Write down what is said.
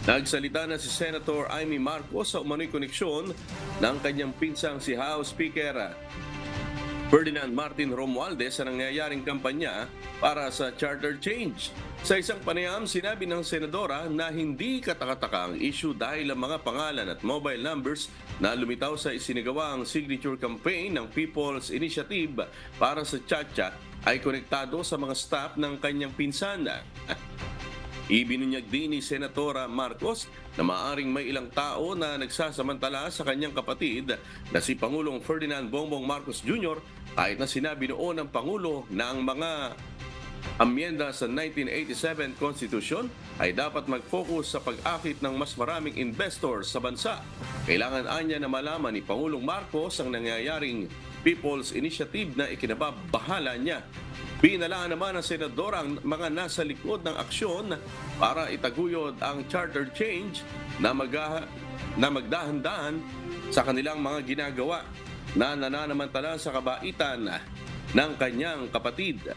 Nagsalita na si Senator Amy Marcos sa umano'y koneksyon ng kanyang pinsang si House Speaker Ferdinand Martin Romualdez sa nangyayaring kampanya para sa charter change. Sa isang panayam, sinabi ng senadora na hindi katakataka ang issue dahil ang mga pangalan at mobile numbers na lumitaw sa isinagawang signature campaign ng People's Initiative para sa Chacha ay konektado sa mga staff ng kanyang pinsan. Ibinunyag din ni Senatora Marcos na maaring may ilang tao na nagsasamantala sa kanyang kapatid na si Pangulong Ferdinand Bongbong Marcos Jr. kahit na sinabi noon ng Pangulo na ang mga amyenda sa 1987 Constitution ay dapat mag-focus sa pag-akit ng mas maraming investors sa bansa. Kailangan anya na malaman ni Pangulong Marcos ang nangyayaring People's Initiative na ikinababahala niya. Binalaan naman ng senador ang mga nasa likod ng aksyon para itaguyod ang charter change na magdahan-dahan sa kanilang mga ginagawa na nananamantala sa kabaitan ng kanyang kapatid.